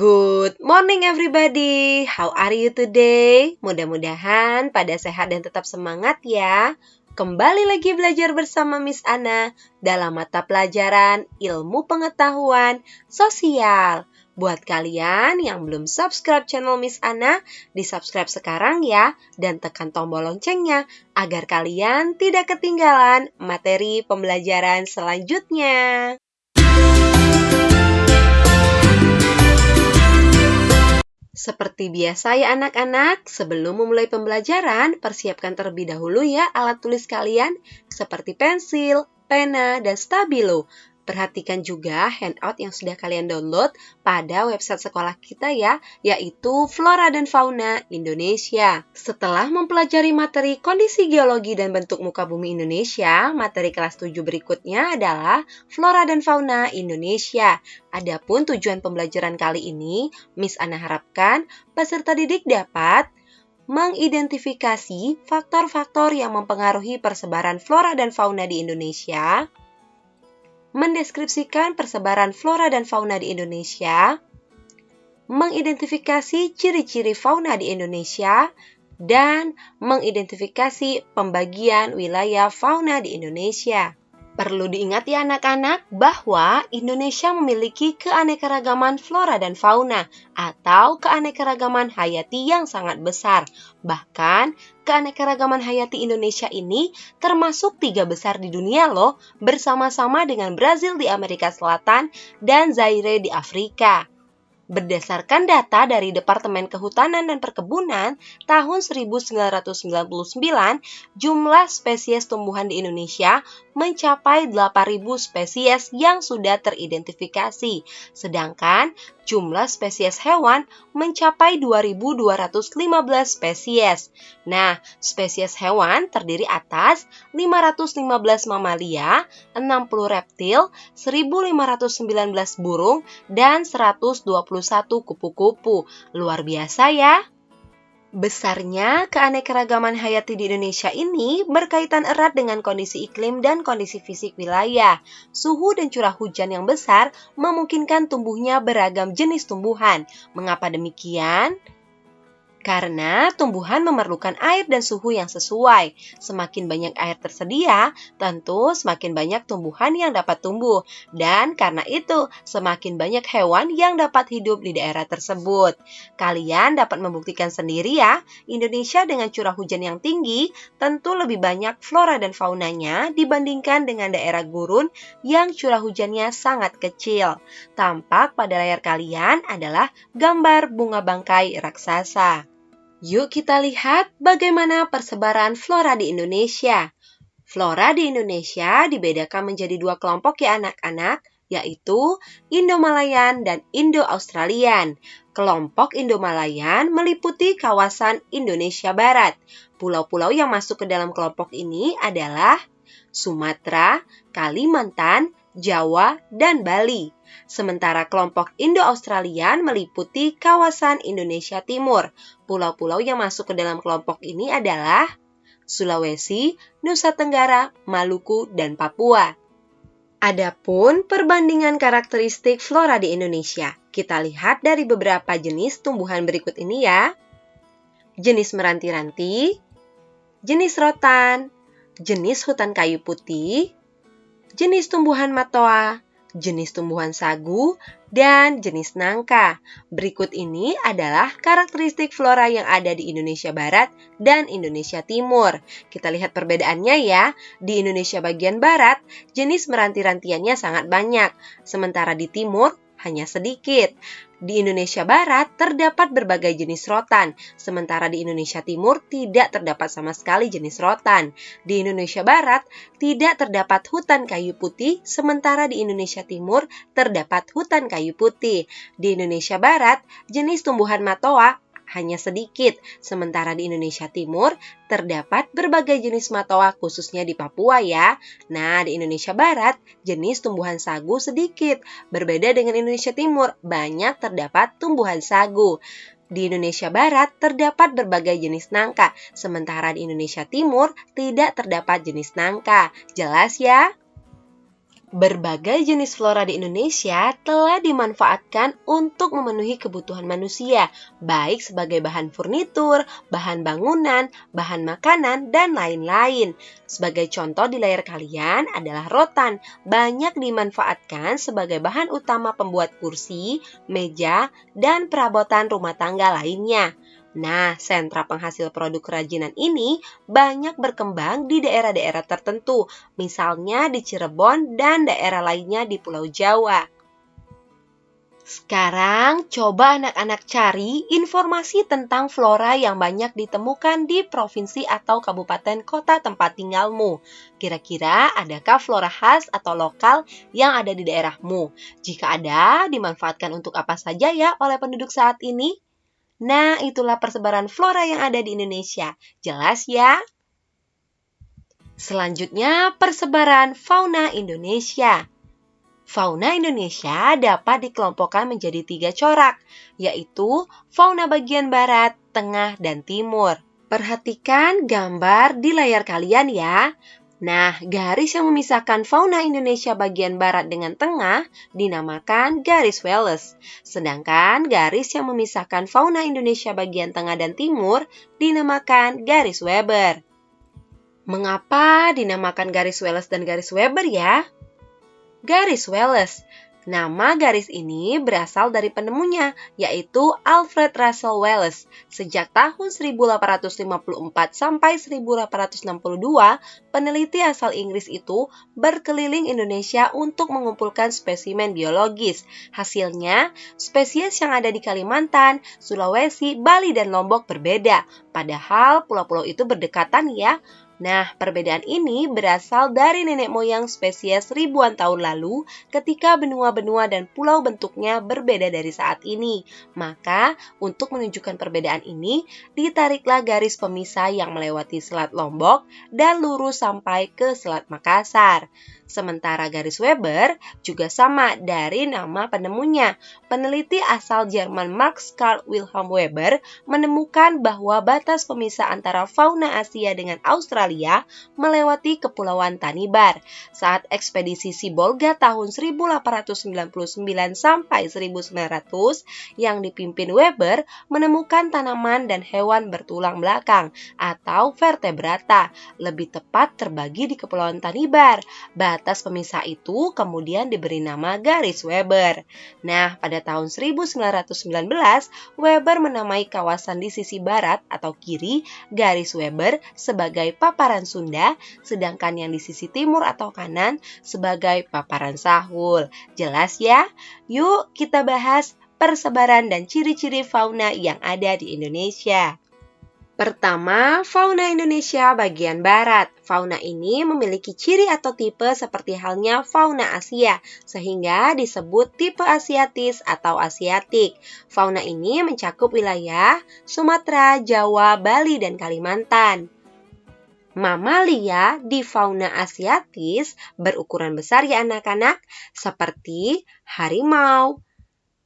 Good morning everybody, how are you today? Mudah-mudahan pada sehat dan tetap semangat ya. Kembali lagi belajar bersama Miss Ana dalam mata pelajaran Ilmu Pengetahuan Sosial. Buat kalian yang belum subscribe channel Miss Ana, di-subscribe sekarang ya dan tekan tombol loncengnya agar kalian tidak ketinggalan materi pembelajaran selanjutnya. Seperti biasa ya anak-anak, sebelum memulai pembelajaran, persiapkan terlebih dahulu ya alat tulis kalian seperti pensil, pena, dan stabilo. Perhatikan juga handout yang sudah kalian download pada website sekolah kita ya, yaitu Flora dan Fauna Indonesia. Setelah mempelajari materi kondisi geologi dan bentuk muka bumi Indonesia, materi kelas 7 berikutnya adalah Flora dan Fauna Indonesia. Adapun tujuan pembelajaran kali ini, Miss Ana harapkan peserta didik dapat mengidentifikasi faktor-faktor yang mempengaruhi persebaran flora dan fauna di Indonesia, mendeskripsikan persebaran flora dan fauna di Indonesia, mengidentifikasi ciri-ciri fauna di Indonesia, dan mengidentifikasi pembagian wilayah fauna di Indonesia. Perlu diingat ya anak-anak bahwa Indonesia memiliki keanekaragaman flora dan fauna atau keanekaragaman hayati yang sangat besar. Bahkan, keanekaragaman hayati Indonesia ini termasuk 3 besar di dunia loh, bersama-sama dengan Brazil di Amerika Selatan dan Zaire di Afrika. Berdasarkan data dari Departemen Kehutanan dan Perkebunan tahun 1999, jumlah spesies tumbuhan di Indonesia mencapai 8.000 spesies yang sudah teridentifikasi, sedangkan jumlah spesies hewan mencapai 2.215 spesies. Nah, spesies hewan terdiri atas 515 mamalia, 60 reptil, 1.519 burung, dan 121 kupu-kupu. Luar biasa ya! Besarnya keanekaragaman hayati di Indonesia ini berkaitan erat dengan kondisi iklim dan kondisi fisik wilayah. Suhu dan curah hujan yang besar memungkinkan tumbuhnya beragam jenis tumbuhan. Mengapa demikian? Karena tumbuhan memerlukan air dan suhu yang sesuai. Semakin banyak air tersedia, tentu semakin banyak tumbuhan yang dapat tumbuh. Dan karena itu, semakin banyak hewan yang dapat hidup di daerah tersebut. Kalian dapat membuktikan sendiri ya, Indonesia dengan curah hujan yang tinggi, tentu lebih banyak flora dan faunanya dibandingkan dengan daerah gurun yang curah hujannya sangat kecil. Tampak pada layar kalian adalah gambar bunga bangkai raksasa. Yuk kita lihat bagaimana persebaran flora di Indonesia. Flora di Indonesia dibedakan menjadi 2 kelompok ya anak-anak, yaitu Indo-Malayan dan Indo-Australian. Kelompok Indo-Malayan meliputi kawasan Indonesia Barat. Pulau-pulau yang masuk ke dalam kelompok ini adalah Sumatera, Kalimantan, Jawa, dan Bali. Sementara kelompok Indo-Australian meliputi kawasan Indonesia Timur. Pulau-pulau yang masuk ke dalam kelompok ini adalah Sulawesi, Nusa Tenggara, Maluku, dan Papua. Adapun perbandingan karakteristik flora di Indonesia, kita lihat dari beberapa jenis tumbuhan berikut ini ya. Jenis meranti-ranti, jenis rotan, jenis hutan kayu putih, jenis tumbuhan matoa, jenis tumbuhan sagu, dan jenis nangka. Berikut ini adalah karakteristik flora yang ada di Indonesia Barat dan Indonesia Timur. Kita lihat perbedaannya ya. Di Indonesia bagian Barat, jenis meranti-rantiannya sangat banyak, sementara di Timur hanya sedikit. Di Indonesia Barat terdapat berbagai jenis rotan, sementara di Indonesia Timur tidak terdapat sama sekali jenis rotan. Di Indonesia Barat tidak terdapat hutan kayu putih, sementara di Indonesia Timur terdapat hutan kayu putih. Di Indonesia Barat, jenis tumbuhan matoa hanya sedikit, sementara di Indonesia Timur terdapat berbagai jenis matoa khususnya di Papua ya. Nah, di Indonesia Barat jenis tumbuhan sagu sedikit, berbeda dengan Indonesia Timur, banyak terdapat tumbuhan sagu. Di Indonesia Barat terdapat berbagai jenis nangka, sementara di Indonesia Timur tidak terdapat jenis nangka. Jelas ya? Berbagai jenis flora di Indonesia telah dimanfaatkan untuk memenuhi kebutuhan manusia, baik sebagai bahan furnitur, bahan bangunan, bahan makanan, dan lain-lain. Sebagai contoh di layar kalian adalah rotan, banyak dimanfaatkan sebagai bahan utama pembuat kursi, meja, dan perabotan rumah tangga lainnya. Nah, sentra penghasil produk kerajinan ini banyak berkembang di daerah-daerah tertentu, misalnya di Cirebon dan daerah lainnya di Pulau Jawa. Sekarang, coba anak-anak cari informasi tentang flora yang banyak ditemukan di provinsi atau kabupaten kota tempat tinggalmu. Kira-kira adakah flora khas atau lokal yang ada di daerahmu? Jika ada, dimanfaatkan untuk apa saja ya oleh penduduk saat ini? Nah, itulah persebaran flora yang ada di Indonesia. Jelas ya? Selanjutnya, persebaran fauna Indonesia. Fauna Indonesia dapat dikelompokkan menjadi 3 corak, yaitu fauna bagian barat, tengah, dan timur. Perhatikan gambar di layar kalian ya. Nah, garis yang memisahkan fauna Indonesia bagian barat dengan tengah dinamakan garis Wallace. Sedangkan garis yang memisahkan fauna Indonesia bagian tengah dan timur dinamakan garis Weber. Mengapa dinamakan garis Wallace dan garis Weber ya? Garis Wallace. Nama garis ini berasal dari penemunya, yaitu Alfred Russel Wallace. Sejak tahun 1854 sampai 1862, peneliti asal Inggris itu berkeliling Indonesia untuk mengumpulkan spesimen biologis. Hasilnya, spesies yang ada di Kalimantan, Sulawesi, Bali, dan Lombok berbeda. Padahal pulau-pulau itu berdekatan ya. Nah, perbedaan ini berasal dari nenek moyang spesies ribuan tahun lalu ketika benua-benua dan pulau bentuknya berbeda dari saat ini. Maka, untuk menunjukkan perbedaan ini, ditariklah garis pemisah yang melewati Selat Lombok dan lurus sampai ke Selat Makassar. Sementara garis Weber juga sama dari nama penemunya. Peneliti asal Jerman Max Carl Wilhelm Weber menemukan bahwa batas pemisah antara fauna Asia dengan Australia melewati Kepulauan Tanibar. Saat ekspedisi Sibolga tahun 1899 sampai 1900 yang dipimpin Weber menemukan tanaman dan hewan bertulang belakang atau vertebrata, lebih tepat terbagi di Kepulauan Tanibar. Batas pemisah itu kemudian diberi nama garis Weber. Nah, pada tahun 1919, Weber menamai kawasan di sisi barat atau kiri garis Weber sebagai paparan Sunda, sedangkan yang di sisi timur atau kanan sebagai paparan Sahul. Jelas ya? Yuk kita bahas persebaran dan ciri-ciri fauna yang ada di Indonesia. Pertama, fauna Indonesia bagian barat. Fauna ini memiliki ciri atau tipe seperti halnya fauna Asia, sehingga disebut tipe asiatis atau asiatik. Fauna ini mencakup wilayah Sumatera, Jawa, Bali, dan Kalimantan. Mamalia di fauna asiatis berukuran besar ya anak-anak, seperti harimau,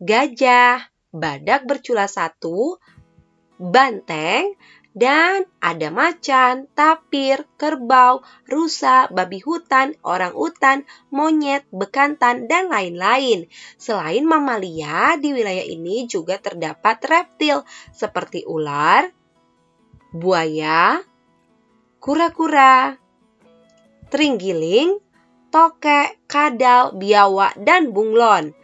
gajah, badak bercula satu, banteng, dan ada macan, tapir, kerbau, rusa, babi hutan, orang utan, monyet, bekantan, dan lain-lain. Selain mamalia, di wilayah ini juga terdapat reptil seperti ular, buaya, kura-kura, terenggiling, tokek, kadal, biawak, dan bunglon.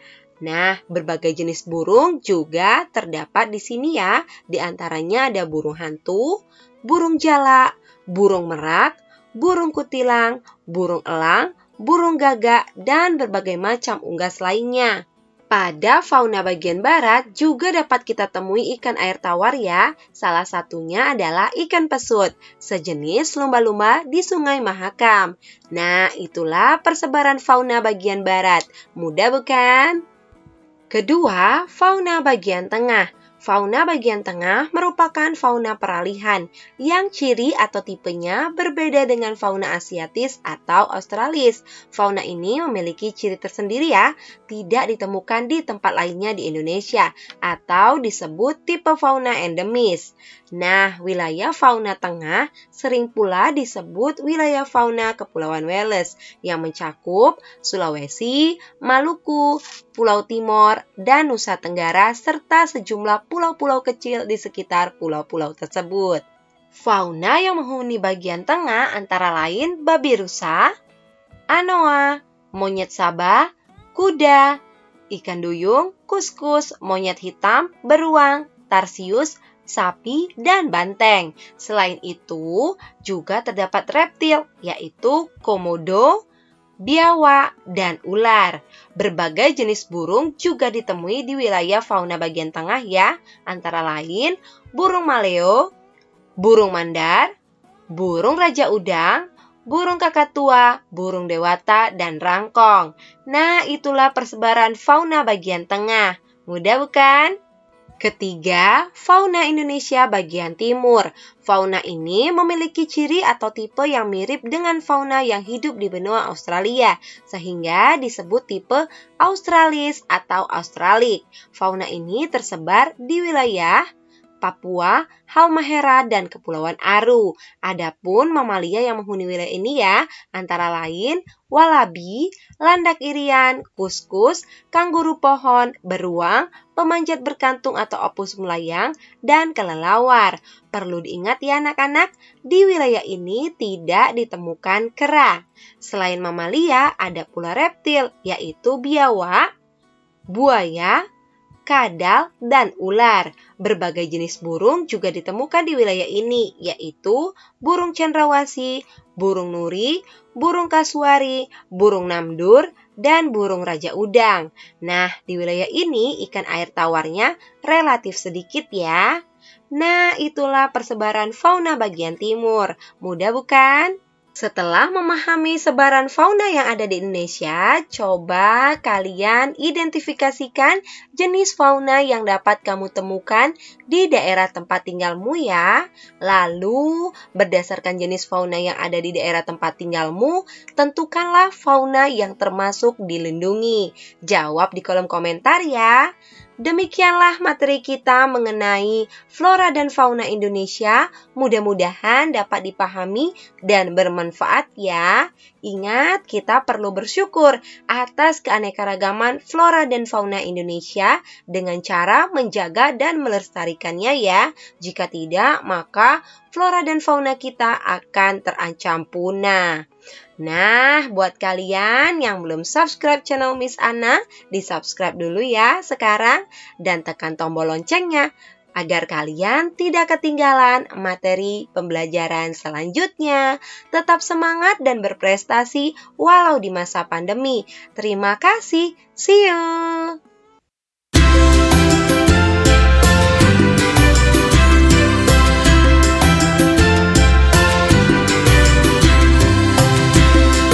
Nah, berbagai jenis burung juga terdapat di sini ya. Di antaranya ada burung hantu, burung jalak, burung merak, burung kutilang, burung elang, burung gagak, dan berbagai macam unggas lainnya. Pada fauna bagian barat juga dapat kita temui ikan air tawar ya. Salah satunya adalah ikan pesut, sejenis lumba-lumba di Sungai Mahakam. Nah, itulah persebaran fauna bagian barat. Mudah bukan? Kedua, fauna bagian tengah. Fauna bagian tengah merupakan fauna peralihan yang ciri atau tipenya berbeda dengan fauna asiatis atau australis. Fauna ini memiliki ciri tersendiri ya, tidak ditemukan di tempat lainnya di Indonesia atau disebut tipe fauna endemis. Nah, wilayah fauna tengah sering pula disebut wilayah fauna Kepulauan Wallace yang mencakup Sulawesi, Maluku, Pulau Timor, dan Nusa Tenggara serta sejumlah pulau-pulau kecil di sekitar pulau-pulau tersebut. Fauna yang menghuni bagian tengah antara lain babi rusa, anoa, monyet sabah, kuda, ikan duyung, kuskus, monyet hitam, beruang, tarsius, sapi, dan banteng. Selain itu, juga terdapat reptil, yaitu komodo, biawak, dan ular. Berbagai jenis burung juga ditemui di wilayah fauna bagian tengah ya, antara lain burung maleo, burung mandar, burung raja udang, burung kakatua, burung dewata, dan rangkong. Nah, itulah persebaran fauna bagian tengah. Mudah bukan? Ketiga, fauna Indonesia bagian timur. Fauna ini memiliki ciri atau tipe yang mirip dengan fauna yang hidup di benua Australia, sehingga disebut tipe Australis atau Australik. Fauna ini tersebar di wilayah Papua, Halmahera, dan Kepulauan Aru. Adapun mamalia yang menghuni wilayah ini ya, antara lain walabi, landak irian, kuskus, kanguru pohon, beruang, pemanjat berkantung atau opus melayang, dan kelelawar. Perlu diingat ya anak-anak, di wilayah ini tidak ditemukan kera. Selain mamalia, ada pula reptil, yaitu biawak, buaya, kadal, dan ular. Berbagai jenis burung juga ditemukan di wilayah ini, yaitu burung cendrawasih, burung nuri, burung kasuari, burung namdur, dan burung raja udang. Nah, di wilayah ini ikan air tawarnya relatif sedikit ya. Nah, itulah persebaran fauna bagian timur. Mudah bukan? Setelah memahami sebaran fauna yang ada di Indonesia, coba kalian identifikasikan jenis fauna yang dapat kamu temukan di daerah tempat tinggalmu ya. Lalu, berdasarkan jenis fauna yang ada di daerah tempat tinggalmu, tentukanlah fauna yang termasuk dilindungi. Jawab di kolom komentar ya. Demikianlah materi kita mengenai flora dan fauna Indonesia. Mudah-mudahan dapat dipahami dan bermanfaat ya. Ingat, kita perlu bersyukur atas keanekaragaman flora dan fauna Indonesia dengan cara menjaga dan melestarikannya ya. Jika tidak, maka flora dan fauna kita akan terancam punah. Nah, buat kalian yang belum subscribe channel Miss Anna, di-subscribe dulu ya sekarang dan tekan tombol loncengnya agar kalian tidak ketinggalan materi pembelajaran selanjutnya. Tetap semangat dan berprestasi walau di masa pandemi. Terima kasih. See you.